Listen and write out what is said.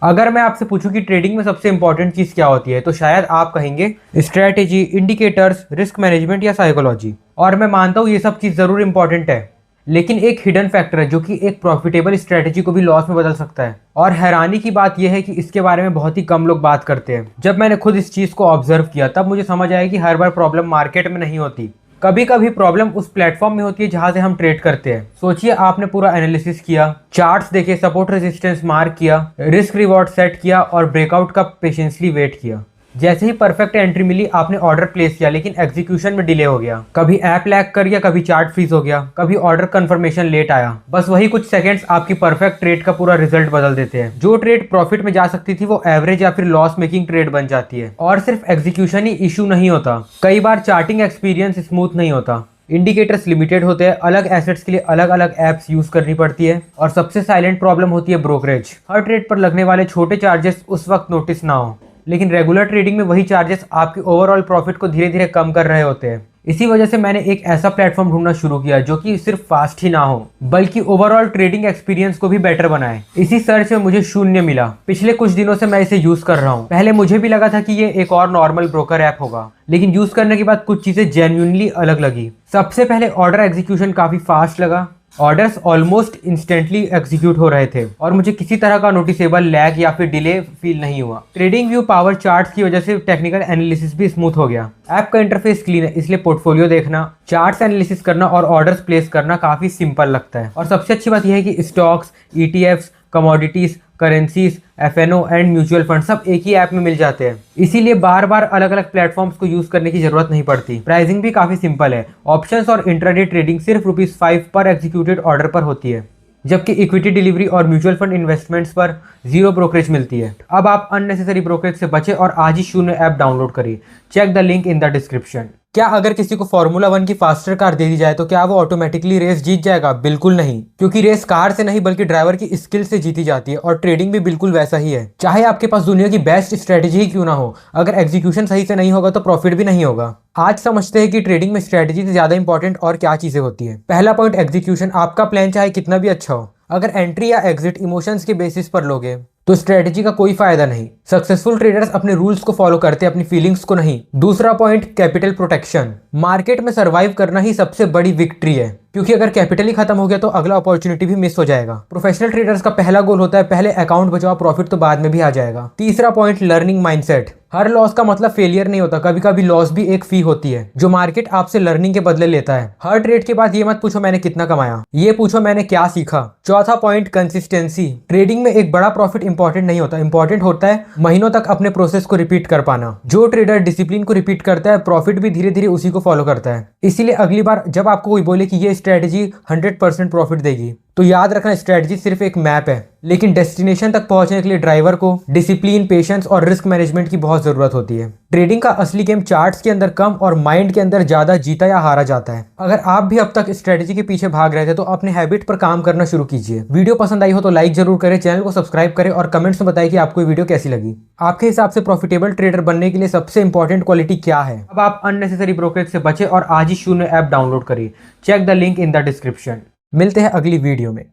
अगर मैं आपसे पूछूं कि ट्रेडिंग में सबसे इंपॉर्टेंट चीज़ क्या होती है तो शायद आप कहेंगे स्ट्रैटेजी, इंडिकेटर्स, रिस्क मैनेजमेंट या साइकोलॉजी। और मैं मानता हूँ ये सब चीज़ ज़रूर इंपॉर्टेंट है, लेकिन एक हिडन फैक्टर है जो कि एक प्रॉफिटेबल स्ट्रैटेजी को भी लॉस में बदल सकता है। और हैरानी की बात यह है कि इसके बारे में बहुत ही कम लोग बात करते हैं। जब मैंने खुद इस चीज़ को ऑब्जर्व किया तब मुझे समझ आया कि हर बार प्रॉब्लम मार्केट में नहीं होती, कभी कभी प्रॉब्लम उस प्लेटफॉर्म में होती है जहां से हम ट्रेड करते हैं। सोचिए आपने पूरा एनालिसिस किया, चार्ट्स देखे, सपोर्ट रेजिस्टेंस मार्क किया, रिस्क रिवॉर्ड सेट किया और ब्रेकआउट का पेशेंसली वेट किया। जैसे ही परफेक्ट एंट्री मिली आपने ऑर्डर प्लेस किया, लेकिन एग्जीक्यूशन में डिले हो गया। कभी ऐप लैग कर गया, कभी चार्ट फ्रीज हो गया, कभी ऑर्डर कंफर्मेशन लेट आया। बस वही कुछ सेकंड्स आपकी परफेक्ट ट्रेड का पूरा रिजल्ट बदल देते हैं। जो ट्रेड प्रॉफिट में जा सकती थी वो एवरेज या फिर लॉस मेकिंग ट्रेड बन जाती है। और सिर्फ एग्जीक्यूशन ही इशू नहीं होता, कई बार चार्टिंग एक्सपीरियंस स्मूथ नहीं होता, इंडिकेटर्स लिमिटेड होते हैं, अलग एसेट्स के लिए अलग अलग एप्स यूज करनी पड़ती है, और सबसे साइलेंट प्रॉब्लम होती है ब्रोकरेज। हर ट्रेड पर लगने वाले छोटे चार्जेस उस वक्त नोटिस ना हो, लेकिन रेगुलर ट्रेडिंग में वही चार्जेस आपके ओवरऑल प्रॉफिट को धीरे धीरे कम कर रहे होते हैं। इसी वजह से मैंने एक ऐसा प्लेटफॉर्म ढूंढना शुरू किया जो कि सिर्फ फास्ट ही ना हो बल्कि ओवरऑल ट्रेडिंग एक्सपीरियंस को भी बेटर बनाए। इसी सर्च में मुझे शून्य मिला। पिछले कुछ दिनों से मैं इसे यूज कर रहा हूँ। पहले मुझे भी लगा था कि ये एक और नॉर्मल ब्रोकर ऐप होगा, लेकिन यूज करने के बाद कुछ चीजें जेन्युइनली अलग लगी। सबसे पहले ऑर्डर एग्जीक्यूशन काफी फास्ट लगा। ऑर्डर्स ऑलमोस्ट इंस्टेंटली एग्जीक्यूट हो रहे थे और मुझे किसी तरह का नोटिसेबल लैग या फिर डिले फील नहीं हुआ। ट्रेडिंग व्यू पावर चार्ट्स की वजह से टेक्निकल एनालिसिस भी स्मूथ हो गया। ऐप का इंटरफेस क्लीन है, इसलिए पोर्टफोलियो देखना, चार्ट्स एनालिसिस करना और ऑर्डर्स प्लेस करना काफी सिंपल लगता है। और सबसे अच्छी बात यह है कि stocks, ETFs, commodities, currencies, FNO and mutual fund सब एक ही ऐप में मिल जाते हैं, इसीलिए बार बार अलग अलग प्लेटफॉर्म्स को यूज करने की जरूरत नहीं पड़ती। प्राइसिंग भी काफी सिंपल है। ऑप्शंस और इंट्राडे ट्रेडिंग सिर्फ ₹5 पर एग्जीक्यूटेड ऑर्डर पर होती है, जबकि इक्विटी डिलीवरी और म्यूचुअल फंड इन्वेस्टमेंट्स पर 0 ब्रोकरेज मिलती है। अब आप अननेसेसरी ब्रोकरेज से बचे और आज ही शून्य ऐप डाउनलोड करिए। Check the link in the description. क्या अगर किसी को फॉर्मूला 1 की फास्टर कार दे दी जाए तो क्या वो ऑटोमेटिकली रेस जीत जाएगा? बिल्कुल नहीं, क्योंकि रेस कार से नहीं बल्कि ड्राइवर की स्किल से जीती जाती है। और ट्रेडिंग भी बिल्कुल वैसा ही है। चाहे आपके पास दुनिया की बेस्ट स्ट्रेटेजी ही क्यों ना हो, अगर एग्जीक्यूशन सही से नहीं होगा तो प्रॉफिट भी नहीं होगा। आज समझते हैं कि ट्रेडिंग में स्ट्रेटेजी से ज्यादा इंपॉर्टेंट और क्या चीजें होती है। पहला पॉइंट, एग्जीक्यूशन। आपका प्लान चाहे कितना भी अच्छा हो, अगर एंट्री या एग्जिट इमोशंस के बेसिस पर लोगे तो स्ट्रेटेजी का कोई फायदा नहीं। सक्सेसफुल ट्रेडर्स अपने रूल्स को फॉलो करते हैं, अपनी फीलिंग्स को नहीं। दूसरा पॉइंट, कैपिटल प्रोटेक्शन। मार्केट में सर्वाइव करना ही सबसे बड़ी विक्ट्री है, क्योंकि अगर कैपिटल ही खत्म हो गया तो अगला अपॉर्चुनिटी भी मिस हो जाएगा। प्रोफेशनल ट्रेडर्स का पहला गोल होता है पहले अकाउंट बचाओ, प्रॉफिट तो बाद में भी आ जाएगा। तीसरा पॉइंट, लर्निंग माइंडसेट। हर लॉस का मतलब फेलियर नहीं होता, कभी कभी लॉस भी एक फी होती है जो मार्केट आपसे लर्निंग के बदले लेता है। हर ट्रेड के बाद ये मत पूछो मैंने कितना कमाया, ये पूछो मैंने क्या सीखा। चौथा पॉइंट, कंसिस्टेंसी। ट्रेडिंग में एक बड़ा प्रॉफिट इंपॉर्टेंट नहीं होता, इंपॉर्टेंट होता है महीनों तक अपने प्रोसेस को रिपीट कर पाना। जो ट्रेडर डिसिप्लिन को रिपीट करता है प्रॉफिट भी धीरे धीरे उसी को फॉलो करता है। इसीलिए अगली बार जब आपको कोई बोले कि ये स्ट्रेटेजी 100% प्रॉफिट देगी तो याद रखना स्ट्रेटजी सिर्फ एक मैप है, लेकिन डेस्टिनेशन तक पहुंचने के लिए ड्राइवर को डिसिप्लिन, पेशेंस और रिस्क मैनेजमेंट की बहुत जरूरत होती है। ट्रेडिंग का असली गेम चार्ट्स के अंदर कम और माइंड के अंदर ज्यादा जीता या हारा जाता है। अगर आप भी अब तक स्ट्रेटजी के पीछे भाग रहे थे तो अपने हैबिट पर काम करना शुरू कीजिए। वीडियो पसंद आई हो तो लाइक जरूर करें, चैनल को सब्सक्राइब करें और कमेंट्स में बताएं कि आपको ये वीडियो कैसी लगी। आपके हिसाब से प्रॉफिटेबल ट्रेडर बनने के लिए सबसे इंपॉर्टेंट क्वालिटी क्या है? अब आप अननेसेसरी ब्रोकरेज से बचे और आज ही शून्य ऐप डाउनलोड करिए। Check the link in the description. मिलते हैं अगली वीडियो में।